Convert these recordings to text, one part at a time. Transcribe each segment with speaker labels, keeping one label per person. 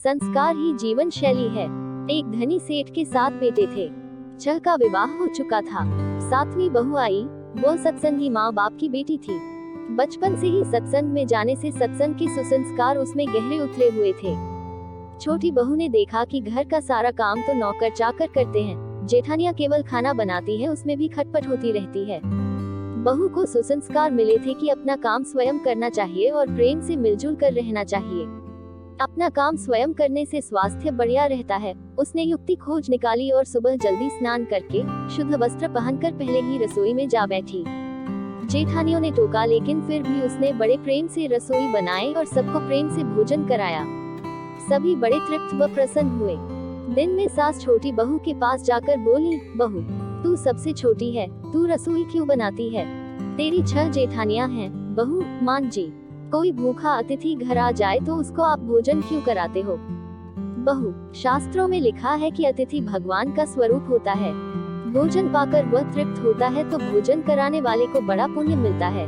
Speaker 1: संस्कार ही जीवन शैली है। एक धनी सेठ के 7 बेटे थे। 6 का विवाह हो चुका था। 7वीं बहू आई। वो सत्संगी माँ बाप की बेटी थी। बचपन से ही सत्संग में जाने से सत्संग के सुसंस्कार उसमें गहरे उतरे हुए थे। छोटी बहू ने देखा कि घर का सारा काम तो नौकर चाकर करते हैं, जेठानियाँ केवल खाना बनाती है, उसमें भी खटपट होती रहती है। बहू को सुसंस्कार मिले थे कि अपना काम स्वयं करना चाहिए और प्रेम से मिलजुल कर रहना चाहिए। अपना काम स्वयं करने से स्वास्थ्य बढ़िया रहता है। उसने युक्ति खोज निकाली और सुबह जल्दी स्नान करके शुद्ध वस्त्र पहनकर पहले ही रसोई में जा बैठी। जेठानियों ने टोका, लेकिन फिर भी उसने बड़े प्रेम से रसोई बनाई और सबको प्रेम से भोजन कराया। सभी बड़े तृप्त व प्रसन्न हुए। दिन में सास छोटी बहू के पास जाकर बोली, बहू तू सबसे छोटी है, तू रसोई क्यों बनाती है? तेरी 6 जेठानियां हैं। बहू, मान जी, कोई भूखा अतिथि घर आ जाए तो उसको आप भोजन क्यों कराते हो? बहू, शास्त्रों में लिखा है कि अतिथि भगवान का स्वरूप होता है। भोजन पाकर वह तृप्त होता है तो भोजन कराने वाले को बड़ा पुण्य मिलता है।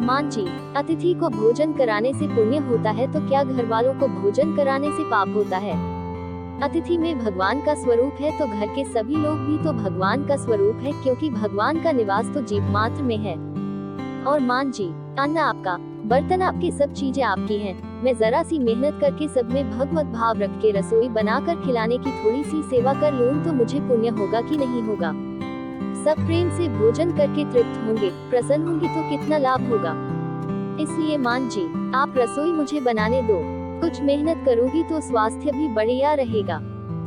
Speaker 1: मान जी, अतिथि को भोजन कराने से पुण्य होता है तो क्या घर वालों को भोजन कराने से पाप होता है? अतिथि में भगवान का स्वरूप है तो घर के सभी लोग भी तो भगवान का स्वरूप है, क्योंकि भगवान का निवास तो जीव मात्र में है। और मान जी, अन्न आपका, बर्तन आपके, सब चीजें आपकी हैं। मैं जरा सी मेहनत करके सब में भगवत भाव रख के रसोई बनाकर खिलाने की थोड़ी सी सेवा कर लूं तो मुझे पुण्य होगा कि नहीं होगा? सब प्रेम से भोजन करके तृप्त होंगे, प्रसन्न होंगे तो कितना लाभ होगा। इसलिए मान जी, आप रसोई मुझे बनाने दो। कुछ मेहनत करूंगी तो स्वास्थ्य भी बढ़िया रहेगा।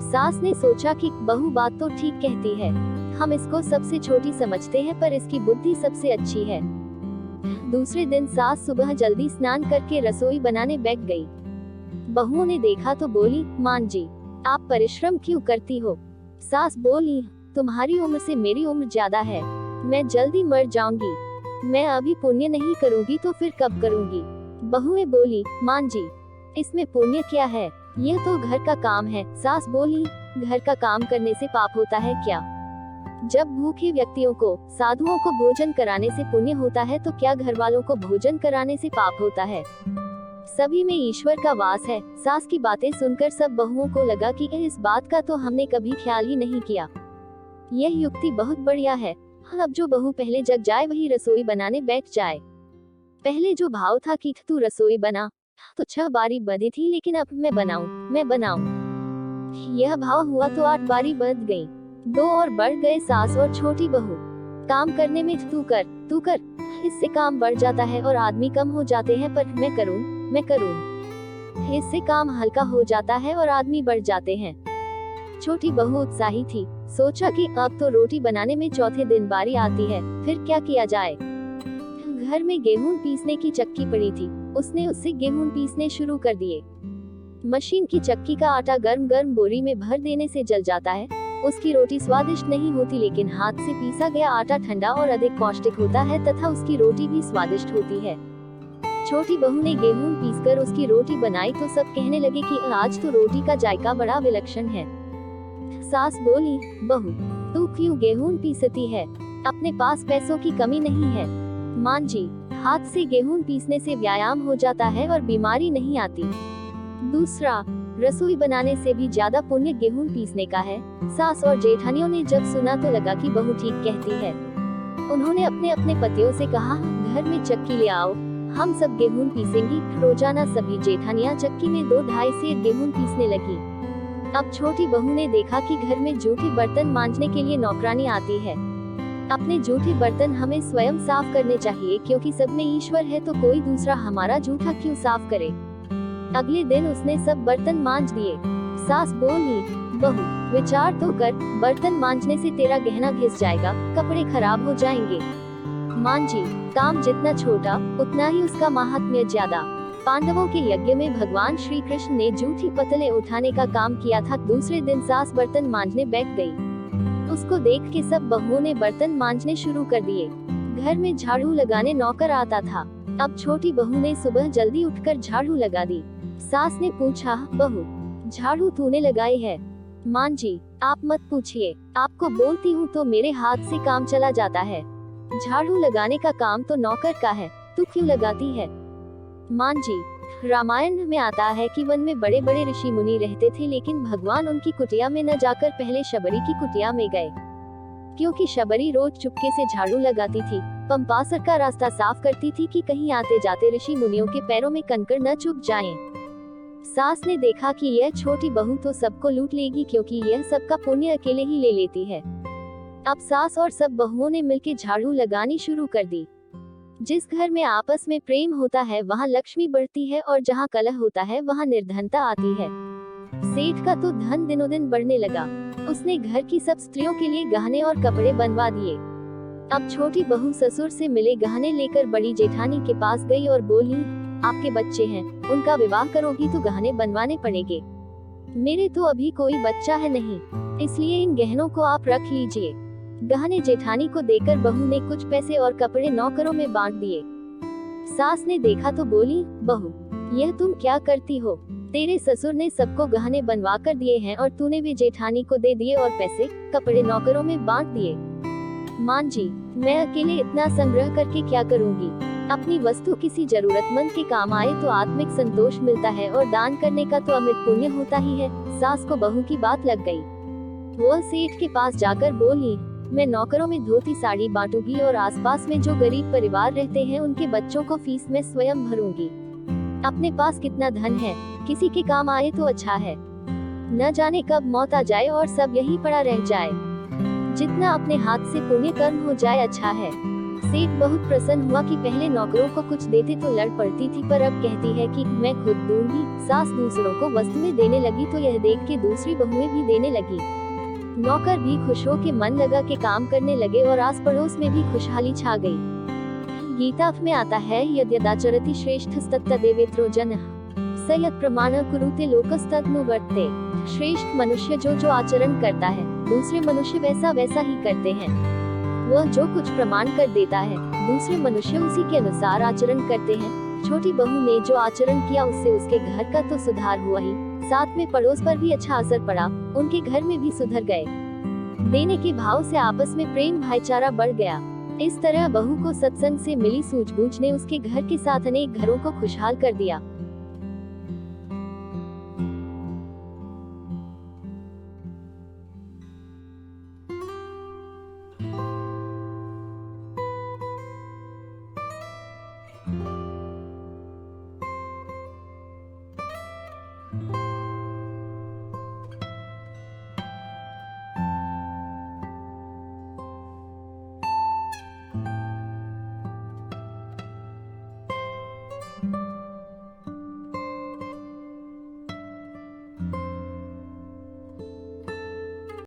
Speaker 1: सास ने सोचा कि बहू बात तो ठीक कहती है, हम इसको सबसे छोटी समझते हैं पर इसकी बुद्धि सबसे अच्छी है। दूसरे दिन सास सुबह जल्दी स्नान करके रसोई बनाने बैठ गई। बहू ने देखा तो बोली, मान जी, आप परिश्रम क्यों करती हो? सास बोली, तुम्हारी उम्र से मेरी उम्र ज्यादा है, मैं जल्दी मर जाऊंगी, मैं अभी पुण्य नहीं करूंगी तो फिर कब करूंगी? बहुएं बोली, मान जी, इसमें पुण्य क्या है, यह तो घर का काम है। सास बोली, घर का काम करने से पाप होता है क्या? जब भूखे व्यक्तियों को, साधुओं को भोजन कराने से पुण्य होता है तो क्या घर वालों को भोजन कराने से पाप होता है? सभी में ईश्वर का वास है। सास की बातें सुनकर सब बहुओं को लगा कि इस बात का तो हमने कभी ख्याल ही नहीं किया। यह युक्ति बहुत बढ़िया है। अब जो बहू पहले जग जाए वही रसोई बनाने बैठ जाए। पहले जो भाव था कि तू रसोई बना, तो 6 बारी बंधी थी, लेकिन अब मैं बनाऊं, यह भाव हुआ तो 8 बारी बंध गई। 2 और बढ़ गए सास और छोटी बहू। काम करने में तू कर, इससे काम बढ़ जाता है और आदमी कम हो जाते हैं, पर मैं करूं, इससे काम हल्का हो जाता है और आदमी बढ़ जाते हैं। छोटी बहू उत्साही थी। सोचा कि अब तो रोटी बनाने में चौथे दिन बारी आती है, फिर क्या किया जाए। घर में गेहूं पीसने की चक्की पड़ी थी, उसने उससे गेहूं पीसने शुरू कर दिए। मशीन की चक्की का आटा गर्म बोरी में भर देने से जल जाता है। उसकी रोटी स्वादिष्ट नहीं होती, लेकिन हाथ से पीसा गया आटा ठंडा और अधिक पौष्टिक होता है तथा उसकी रोटी भी स्वादिष्ट होती है। छोटी बहू ने गेहूं पीसकर उसकी रोटी बनाई तो सब कहने लगे कि आज तो रोटी का जायका बड़ा विलक्षण है। सास बोली, बहू तू क्यों गेहूं पीसती है? अपने पास पैसों की कमी नहीं है। मान जी, हाथ से गेहूं पीसने से व्यायाम हो जाता है और बीमारी नहीं आती। दूसरा, रसोई बनाने से भी ज्यादा पुण्य गेहूं पीसने का है। सास और जेठानियों ने जब सुना तो लगा कि बहू ठीक कहती है। उन्होंने अपने अपने पतियों से कहा, घर में चक्की ले आओ, हम सब गेहूं पीसेंगी। रोजाना सभी जेठानियां चक्की में 2-2.5 सेर गेहूं पीसने लगी। अब छोटी बहू ने देखा कि घर में जूठे बर्तन मांजने के लिए नौकरानी आती है। अपने जूठे बर्तन हमें स्वयं साफ करने चाहिए, क्योंकि सब में ईश्वर है तो कोई दूसरा हमारा जूठा क्यों साफ करे। अगले दिन उसने सब बर्तन मांज दिए। सास बोली, बहू विचार तो कर, बर्तन मांजने से तेरा गहना घिस जाएगा, कपड़े खराब हो जाएंगे। मान जी, काम जितना छोटा उतना ही उसका महात्म्य ज्यादा। पांडवों के यज्ञ में भगवान श्री कृष्ण ने जूठी पतले उठाने का काम किया था। दूसरे दिन सास बर्तन मांजने बैठ गई। उसको देख के सब बहुओं ने बर्तन मांजने शुरू कर दिए। घर में झाड़ू लगाने नौकर आता था। अब छोटी बहू ने सुबह जल्दी उठकर झाड़ू लगा दी। सास ने पूछा, बहू झाड़ू तूने लगाई है? मान जी, आप मत पूछिए, आपको बोलती हूँ तो मेरे हाथ से काम चला जाता है। झाड़ू लगाने का काम तो नौकर का है, तू क्यों लगाती है? मान जी, रामायण में आता है कि वन में बड़े बड़े ऋषि मुनि रहते थे, लेकिन भगवान उनकी कुटिया में न जाकर पहले शबरी की कुटिया में गए, क्योंकि शबरी रोज चुपके से झाड़ू लगाती थी, पंपासर का रास्ता साफ करती थी कि कहीं आते जाते ऋषि मुनियों के पैरों में कंकड़ न चुभ जाएं। सास ने देखा कि यह छोटी बहू तो सबको लूट लेगी, क्योंकि यह सबका पुण्य अकेले ही ले लेती है। अब सास और सब बहुओं ने मिलकर झाड़ू लगानी शुरू कर दी। जिस घर में आपस में प्रेम होता है वहाँ लक्ष्मी बढ़ती है, और जहाँ कलह होता है वहाँ निर्धनता आती है। सेठ का तो धन दिनों दिन बढ़ने लगा। उसने घर की सब स्त्रियों के लिए गहने और कपड़े बनवा दिए। अब छोटी बहू ससुर से मिले गहने लेकर बड़ी जेठानी के पास गई और बोली, आपके बच्चे हैं, उनका विवाह करोगी तो गहने बनवाने पड़ेंगे। मेरे तो अभी कोई बच्चा है नहीं, इसलिए इन गहनों को आप रख लीजिए। गहने जेठानी को देकर बहू ने कुछ पैसे और कपड़े नौकरों में बांट दिए। सास ने देखा तो बोली, बहू, यह तुम क्या करती हो? तेरे ससुर ने सबको गहने बनवा कर दिए हैं और तूने भी जेठानी को दे दिए और पैसे कपड़े नौकरों में बांट दिए। मान जी, मैं अकेले इतना संग्रह करके क्या करूंगी? अपनी वस्तु किसी जरूरतमंद के काम आए तो आत्मिक संतोष मिलता है, और दान करने का तो अमृत पुण्य होता ही है। सास को बहू की बात लग गई। वह सेठ के पास जाकर बोली, मैं नौकरों में धोती साड़ी बांटूंगी और आसपास में जो गरीब परिवार रहते हैं उनके बच्चों को फीस में स्वयं भरूंगी। अपने पास कितना धन है, किसी के काम आए तो अच्छा है। न जाने कब मौत आ जाए और सब यहीं पड़ा रह जाए। जितना अपने हाथ से पुण्य कर्म हो जाए अच्छा है। सेठ बहुत प्रसन्न हुआ कि पहले नौकरों को कुछ देते तो लड़ पड़ती थी, पर अब कहती है कि मैं खुद दूंगी। सास दूसरों को वस्तुएं देने लगी तो यह देख के दूसरी बहुएं भी देने लगी। नौकर भी खुश हो के मन लगा के काम करने लगे और आस पड़ोस में भी खुशहाली छा गई। गीता में आता है, यद्यदाचरति श्रेष्ठस्तत्तदेवेत्रो जनः स यत् प्रमाण कुरुते लोकस्तदनुवर्ते। श्रेष्ठ मनुष्य जो आचरण करता है, दूसरे मनुष्य वैसा वैसा ही करते हैं। वह जो कुछ प्रमाण कर देता है, दूसरे मनुष्य उसी के अनुसार आचरण करते हैं। छोटी बहू ने जो आचरण किया उससे उसके घर का तो सुधार हुआ ही, साथ में पड़ोस पर भी अच्छा असर पड़ा। उनके घर में भी सुधर गए। देने के भाव से आपस में प्रेम भाईचारा बढ़ गया। इस तरह बहू को सत्संग से मिली सूझबूझ ने उसके घर के साथ अनेक घरों को खुशहाल कर दिया।